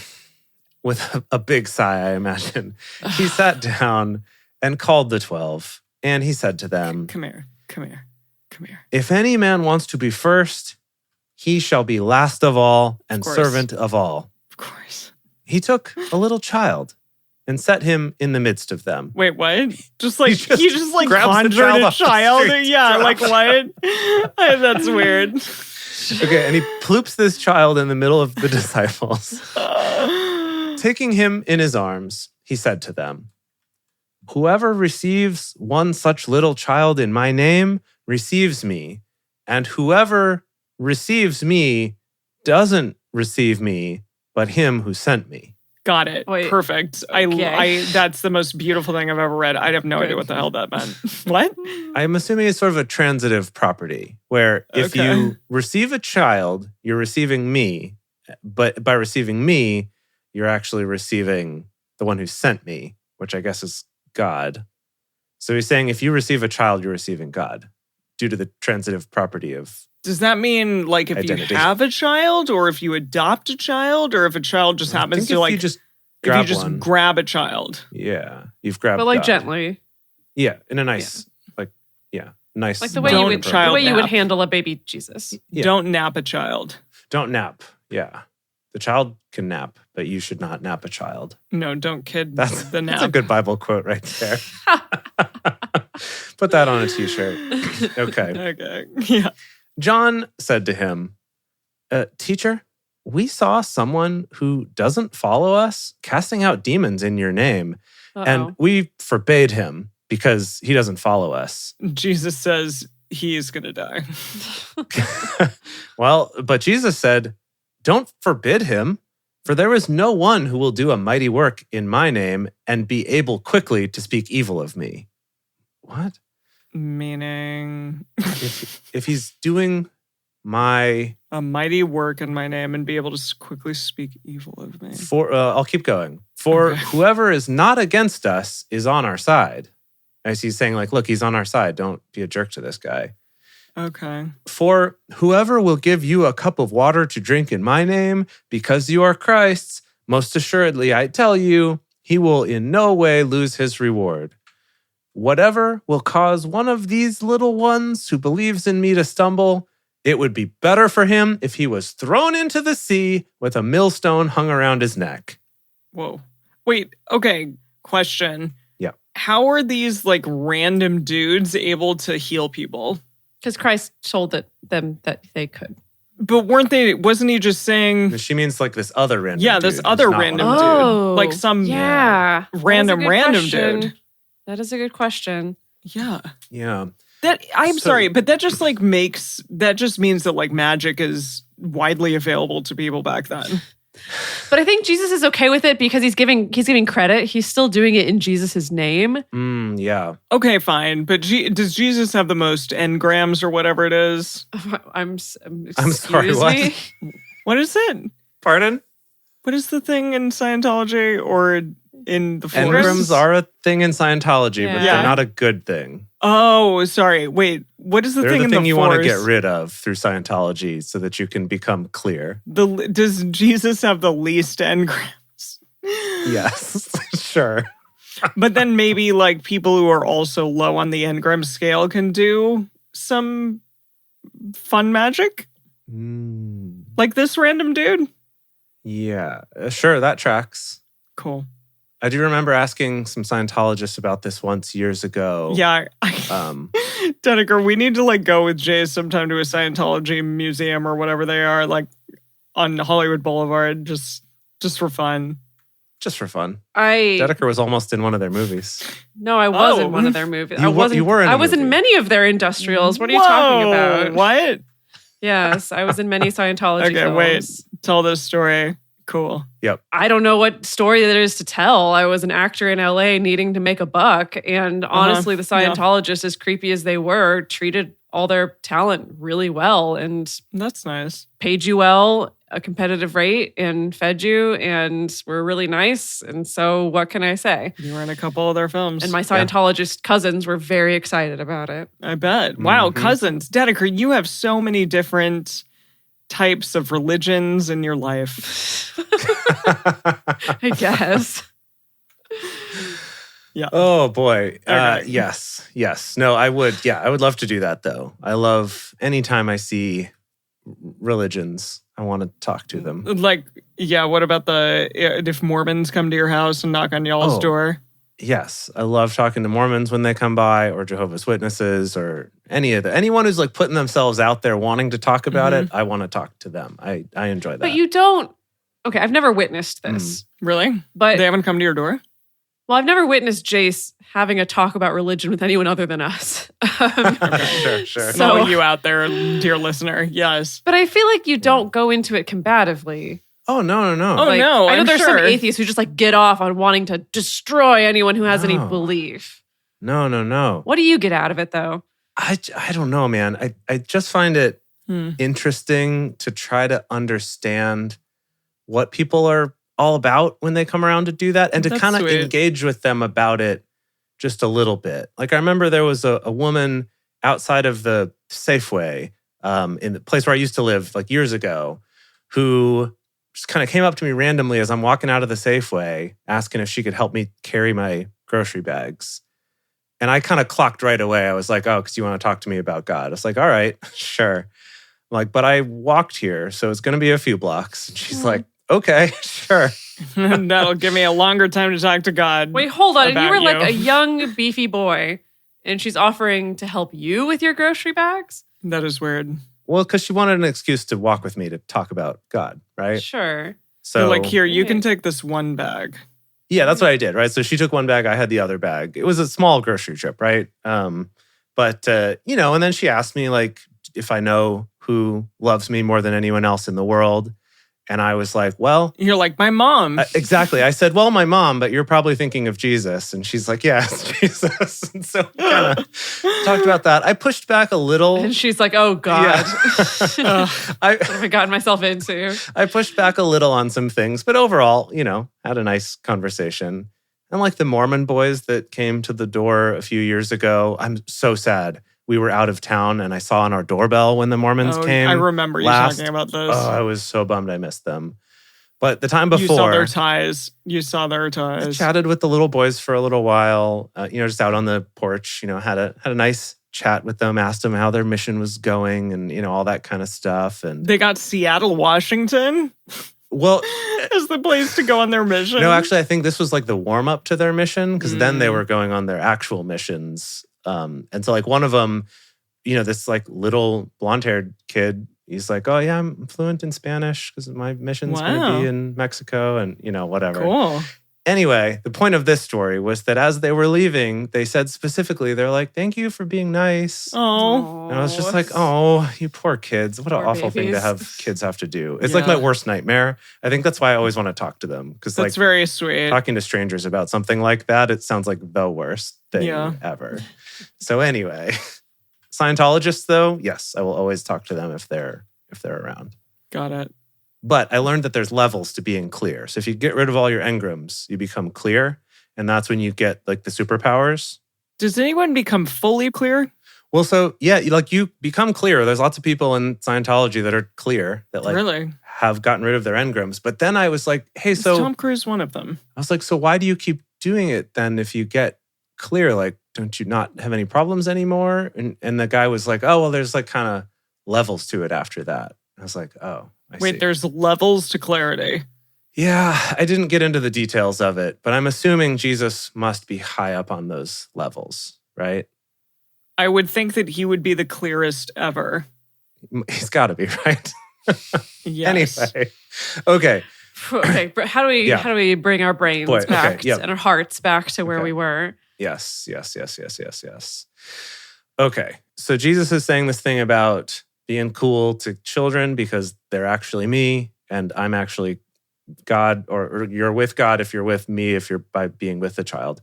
with a big sigh, I imagine. He sat down and called the 12, and he said to them, Come here. If any man wants to be first, he shall be last of all and servant of all. Of course. He took a little child and set him in the midst of them. Wait, what? Just like he just like grabs the conjured a off the child. street. Yeah, like what? That's weird. Okay, and he ploops this child in the middle of the disciples. Taking him in his arms, he said to them, Whoever receives one such little child in my name receives me, and whoever receives me doesn't receive me, but him who sent me. Got it. Wait. Perfect. Okay. That's the most beautiful thing I've ever read. I have no idea what the hell that meant. What? I'm assuming it's sort of a transitive property, where if you receive a child, you're receiving me, but by receiving me, you're actually receiving the one who sent me, which I guess is God. So he's saying if you receive a child, you're receiving God due to the transitive property of Does that mean like if identity. you have a child, or if you adopt a child, or if a child just happens to like you just grab a child? Yeah, you've grabbed but like God. Gently. Yeah, in a nice nice Like the way you would handle a baby Jesus. Yeah. Don't nap a child. Don't nap. Yeah. The child can nap, but you should not nap a child. No, don't kid the nap. That's a good Bible quote right there. Put that on a t-shirt. Okay. Okay. Yeah. John said to him, Teacher, we saw someone who doesn't follow us casting out demons in your name, and we forbade him because he doesn't follow us. Jesus says he's going to die. Well, but Jesus said, Don't forbid him, for there is no one who will do a mighty work in my name and be able quickly to speak evil of me. What? Meaning if he's doing a mighty work in my name and be able to quickly speak evil of me. I'll keep going. For whoever is not against us is on our side. As he's saying, like, look, he's on our side. Don't be a jerk to this guy. Okay. For whoever will give you a cup of water to drink in my name, because you are Christ's, most assuredly, I tell you, he will in no way lose his reward. Whatever will cause one of these little ones who believes in me to stumble, it would be better for him if he was thrown into the sea with a millstone hung around his neck. Whoa. Wait, okay. Question. Yeah. How are these like random dudes able to heal people? Because Christ told them that they could. But wasn't he just saying... She means like this other random dude. Yeah, this other random dude. Like some random dude. That is a good question. Yeah. Yeah. I'm sorry, but that just like means that like magic is widely available to people back then. But I think Jesus is okay with it because he's giving credit. He's still doing it in Jesus' name. Yeah. Okay, fine. But does Jesus have the most engrams or whatever it is? I'm sorry, what? What is it? Pardon? What is the thing in Scientology or in the Force? Engrams are a thing in Scientology, but they're not a good thing. Oh, sorry. Wait, what is the thing in the Force? you want to get rid of through Scientology so that you can become clear. Does Jesus have the least engrams? Yes, sure. But then maybe like people who are also low on the engram scale can do some fun magic? Like this random dude? Yeah, sure, that tracks. Cool. I do remember asking some Scientologists about this once years ago. Yeah. Dedeker, we need to like go with Jay sometime to a Scientology museum or whatever they are, like on Hollywood Boulevard, just for fun. Just for fun. Dedeker was almost in one of their movies. No, I was in one of their movies. You were in I was in many of their industrials. What are you talking about? What? Yes, I was in many Scientology films. Wait. Tell this story. Cool. Yep. I don't know what story there is to tell. I was an actor in LA needing to make a buck. And honestly, the Scientologists, as creepy as they were, treated all their talent really well. And that's nice. Paid you well, a competitive rate, and fed you, and were really nice. And so what can I say? You were in a couple of their films. And my Scientologist cousins were very excited about it. I bet. Wow, cousins. Dedeker, you have so many different types of religions in your life. I guess. Yeah. Oh boy. Yes. No, I would. Yeah, I would love to do that though. I love anytime I see religions, I want to talk to them. Like, yeah, what about if Mormons come to your house and knock on y'all's door? Yes. I love talking to Mormons when they come by, or Jehovah's Witnesses, or anyone who's like putting themselves out there wanting to talk about it. I want to talk to them. I enjoy that. But you don't. Okay, I've never witnessed this. Really? But they haven't come to your door? Well, I've never witnessed Jace having a talk about religion with anyone other than us. Sure. So you out there, dear listener, yes. But I feel like you don't go into it combatively. Oh, no. Oh, like, no, I know there's sure. some atheists who just like get off on wanting to destroy anyone who has any belief. No. What do you get out of it, though? I don't know, man. I just find it interesting to try to understand what people are all about when they come around to do that, and to kind of engage with them about it just a little bit. Like I remember there was a woman outside of the Safeway in the place where I used to live like years ago who just kind of came up to me randomly as I'm walking out of the Safeway asking if she could help me carry my grocery bags. And I kind of clocked right away. I was like, oh, because you want to talk to me about God. I was like, all right, sure. I'm like, but I walked here, so it's going to be a few blocks. And she's like, okay, sure. That'll give me a longer time to talk to God. Wait, hold on. And you were like a young, beefy boy, and she's offering to help you with your grocery bags? That is weird. Well, because she wanted an excuse to walk with me to talk about God, right? Sure. So like, here, you can take this one bag. Yeah, that's what I did, right? So she took one bag, I had the other bag. It was a small grocery trip, right? But and then she asked me, like, if I know who loves me more than anyone else in the world. And I was like, well, You're like, my mom. exactly. I said, well, my mom, but you're probably thinking of Jesus. And she's like, yeah, it's Jesus. And so we kind of talked about that. I pushed back a little. And she's like, oh, God. Yeah. What have I gotten myself into? I pushed back a little on some things, but overall, had a nice conversation. And like the Mormon boys that came to the door a few years ago, I'm so sad. We were out of town and I saw on our doorbell when the Mormons came. I remember you talking about those. Oh, I was so bummed I missed them. But the time before, you saw their ties. I chatted with the little boys for a little while, just out on the porch, had a nice chat with them, asked them how their mission was going and, all that kind of stuff. And they got Seattle, Washington. Well, as the place to go on their mission. No, actually, I think this was like the warm up to their mission because then they were going on their actual missions. And so like one of them, this like little blonde-haired kid, he's like, oh yeah, I'm fluent in Spanish because my mission's going to be in Mexico and, whatever. Cool. Anyway, the point of this story was that as they were leaving, they said specifically, they're like, thank you for being nice. Oh. And I was just like, oh, you poor kids. What an awful thing to have kids have to do. It's like my worst nightmare. I think that's why I always want to talk to them. Because that's very sweet. Talking to strangers about something like that, it sounds like the worst thing ever. So anyway, Scientologists though, yes, I will always talk to them if they're around. Got it. But I learned that there's levels to being clear. So if you get rid of all your engrams, you become clear. And that's when you get like the superpowers. Does anyone become fully clear? Well, so yeah, you become clear. There's lots of people in Scientology that are clear that really have gotten rid of their engrams. But then I was like, hey, so Tom Cruise one of them. I was like, so why do you keep doing it then if you get clear? Like, don't you not have any problems anymore? And the guy was like, oh, well, there's like kind of levels to it after that. I was like, oh, I see. There's levels to clarity. Yeah, I didn't get into the details of it, but I'm assuming Jesus must be high up on those levels, right? I would think that he would be the clearest ever. He's got to be, right? Yes. Anyway, okay. Okay, but how do we bring our brains back and our hearts back to where we were? Yes. Okay, so Jesus is saying this thing about being cool to children because they're actually me and I'm actually God, or you're with God if you're with me, if you're by being with the child.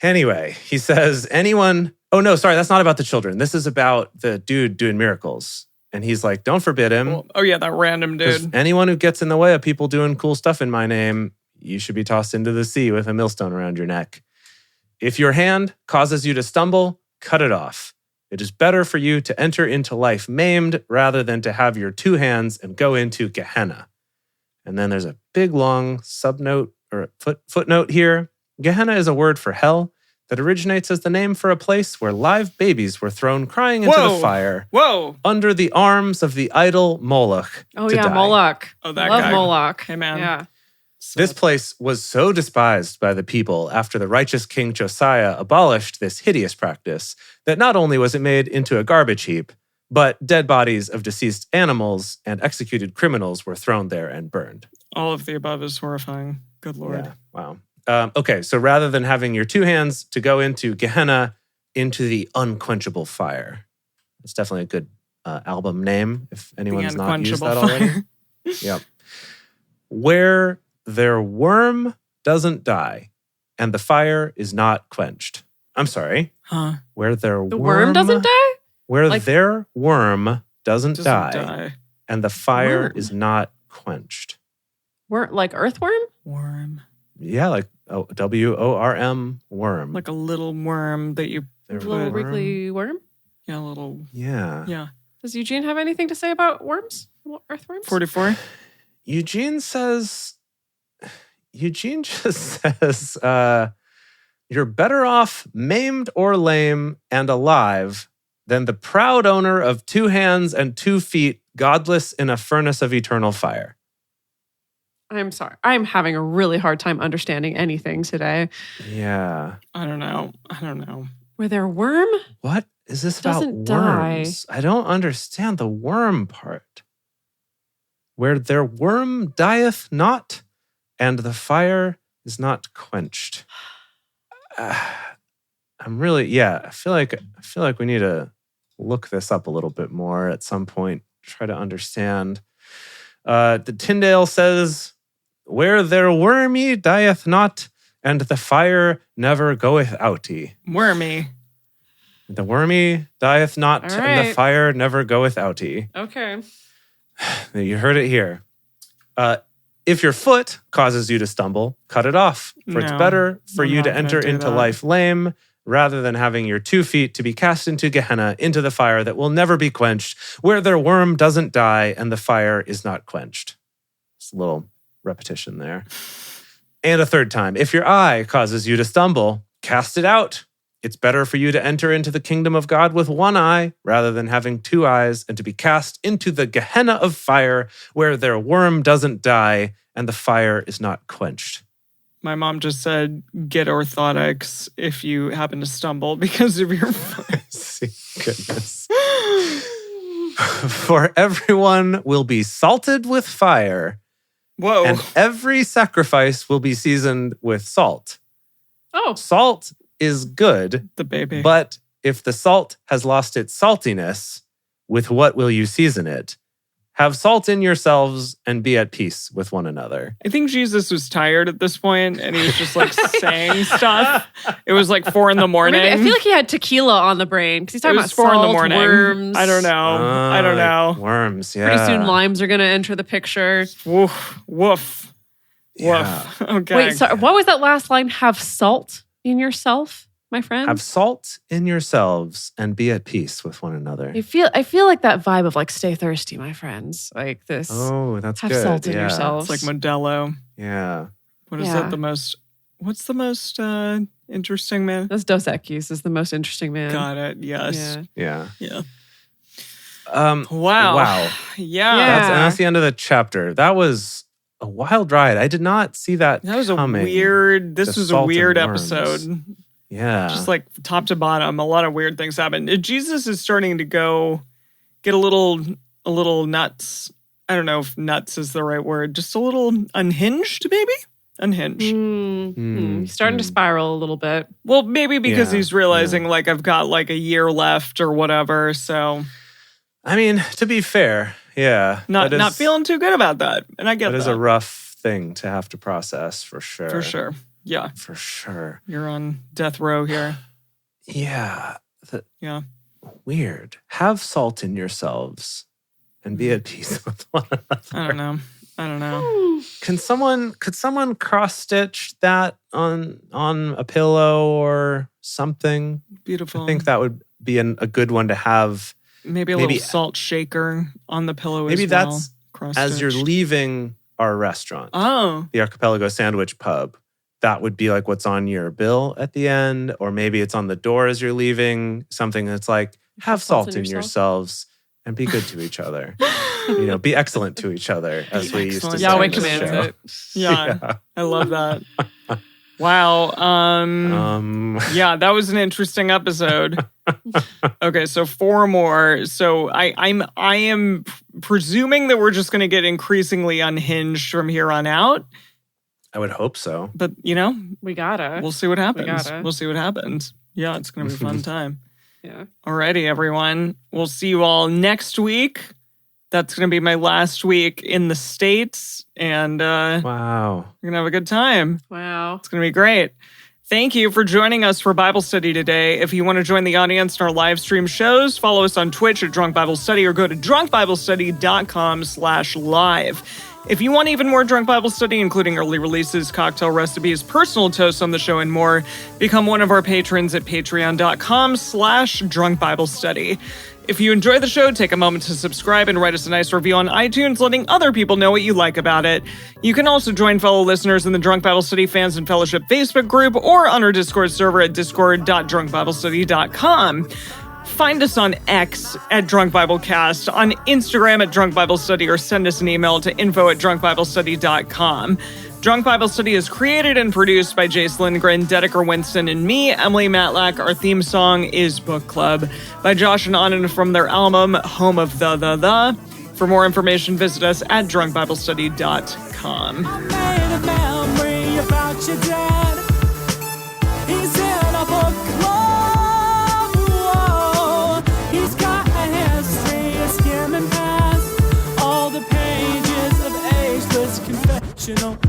Anyway, he says, oh no, sorry, that's not about the children. This is about the dude doing miracles. And he's like, don't forbid him. Oh yeah, that random dude. Anyone who gets in the way of people doing cool stuff in my name, you should be tossed into the sea with a millstone around your neck. If your hand causes you to stumble, cut it off. It is better for you to enter into life maimed rather than to have your two hands and go into Gehenna. And then there's a big long subnote or footnote here. Gehenna is a word for hell that originates as the name for a place where live babies were thrown crying into the fire. Under the arms of the idol Moloch. Oh yeah, die. Moloch. Oh, that Love guy. Moloch. Hey man. Yeah. This place was so despised by the people after the righteous King Josiah abolished this hideous practice that not only was it made into a garbage heap, but dead bodies of deceased animals and executed criminals were thrown there and burned. All of the above is horrifying. Good Lord. Yeah. Wow. Okay, so rather than having your two hands to go into Gehenna, into the unquenchable fire. It's definitely a good album name if anyone's not used that already. Yep. Where their worm doesn't die and the fire is not quenched. I'm sorry. Where their worm doesn't die? Where their worm doesn't die and the fire is not quenched. Like earthworm? Worm. Yeah, like WORM, worm. Like a little worm that you A little wriggly worm? Yeah, a little. Yeah. Yeah. Does Eugene have anything to say about worms? Earthworms? 44. Eugene just says, you're better off maimed or lame and alive than the proud owner of 2 hands and 2 feet, godless in a furnace of eternal fire. I'm sorry. I'm having a really hard time understanding anything today. Yeah. I don't know. Were there worm? What is this about Doesn't worms? die. I don't understand the worm part. Where their worm dieth not, and the fire is not quenched. I'm really, I feel like we need to look this up a little bit more at some point, try to understand. The Tyndale says, "Where their wormy dieth not, and the fire never goeth outy." Wormy. The wormy dieth not, All and the right. fire never goeth outy. Okay. You heard it here. If your foot causes you to stumble, cut it off. For it's No, better for I'm you not to gonna enter do into that. life lame, rather than having your 2 feet to be cast into Gehenna, into the fire that will never be quenched, where their worm doesn't die and the fire is not quenched. Just a little repetition there. And a third time. If your eye causes you to stumble, cast it out. It's better for you to enter into the kingdom of God with one eye rather than having 2 eyes and to be cast into the Gehenna of fire where their worm doesn't die and the fire is not quenched. My mom just said, get orthotics if you happen to stumble because of your foot. See, goodness. For everyone will be salted with fire, Whoa. and every sacrifice will be seasoned with salt. Oh, Salt is good, The baby. but if the salt has lost its saltiness, with what will you season it? Have salt in yourselves and be at peace with one another. I think Jesus was tired at this point and he was just like saying stuff. It was like 4 a.m. maybe, I feel like he had tequila on the brain because he's it talking was about 4 salt, a.m. worms. I don't know. I don't know. Like worms, yeah. Pretty soon limes are going to enter the picture. Woof. Woof. Yeah. Woof. Okay. Wait, so what was that last line? Have salt in yourself, my friend? Have salt in yourselves and be at peace with one another. I feel like that vibe of like stay thirsty, my friends. Like this. Oh, that's have good. salt in yeah. yourselves. It's like Modelo. Yeah. What is Yeah. that? What's the most interesting man? That's Dos Equis is the most interesting man. Got it. Yes. Yeah. Yeah. Yeah. Wow. Wow. Yeah. Yeah. That's the end of the chapter. That was a wild ride. I did not see that That was coming. this The was a salt and weird worms. episode. Yeah. Just like top to bottom, a lot of weird things happen. Jesus is starting to get a little nuts. I don't know if nuts is the right word. Just a little unhinged, maybe? Unhinged. He's starting to spiral a little bit. Well, maybe because Yeah, he's realizing like I've got like a year left or whatever. So I mean, to be fair, yeah. not feeling too good about that. And I get That is that. a rough thing to have to process for sure. For sure. Yeah. For sure. You're on death row here. Yeah. Yeah. Weird. Have salt in yourselves and be at peace with one another. I don't know. Could someone cross stitch that on a pillow or something? Beautiful. I think that would be a good one to have. Maybe a little salt shaker on the pillow Maybe as well. that's Cross as you're stitched. leaving our restaurant, Oh. the Archipelago Sandwich Pub. That would be like what's on your bill at the end, or maybe it's on the door as you're leaving. Something that's like, have salt in yourselves and be good to each other. Be excellent to each other, as we used to excellent say. to Yahweh on this commands show. it. Yeah. I love that. Wow. Yeah, that was an interesting episode. Okay, so 4 more. So I am presuming that we're just going to get increasingly unhinged from here on out. I would hope so. But We gotta. we'll see what happens. gotta. We'll see what happens. Yeah, it's going to be a fun time. Yeah. Alrighty, everyone. We'll see you all next week. That's going to be my last week in the States, and Wow. we're going to have a good time. Wow. It's going to be great. Thank you for joining us for Bible study today. If you want to join the audience in our live stream shows, follow us on Twitch at Drunk Bible Study or go to drunkbiblestudy.com/live. If you want even more Drunk Bible Study, including early releases, cocktail recipes, personal toasts on the show, and more, become one of our patrons at patreon.com/Drunk Bible Study. If you enjoy the show, take a moment to subscribe and write us a nice review on iTunes, letting other people know what you like about it. You can also join fellow listeners in the Drunk Bible Study Fans and Fellowship Facebook group or on our Discord server at discord.drunkbiblestudy.com. Find us on X at Drunk Bible Cast, on Instagram at Drunk Bible Study, or send us an email to info@drunkbiblestudy.com. Drunk Bible Study is created and produced by Jace Lindgren, Dedeker Winston, and me, Emily Matlack. Our theme song is Book Club by Josh and Anand from their album Home of the. For more information, visit us at drunkbiblestudy.com. Made a memory about your dad. He's in a book club. Whoa. He's got a history of skimming past all the pages emotional.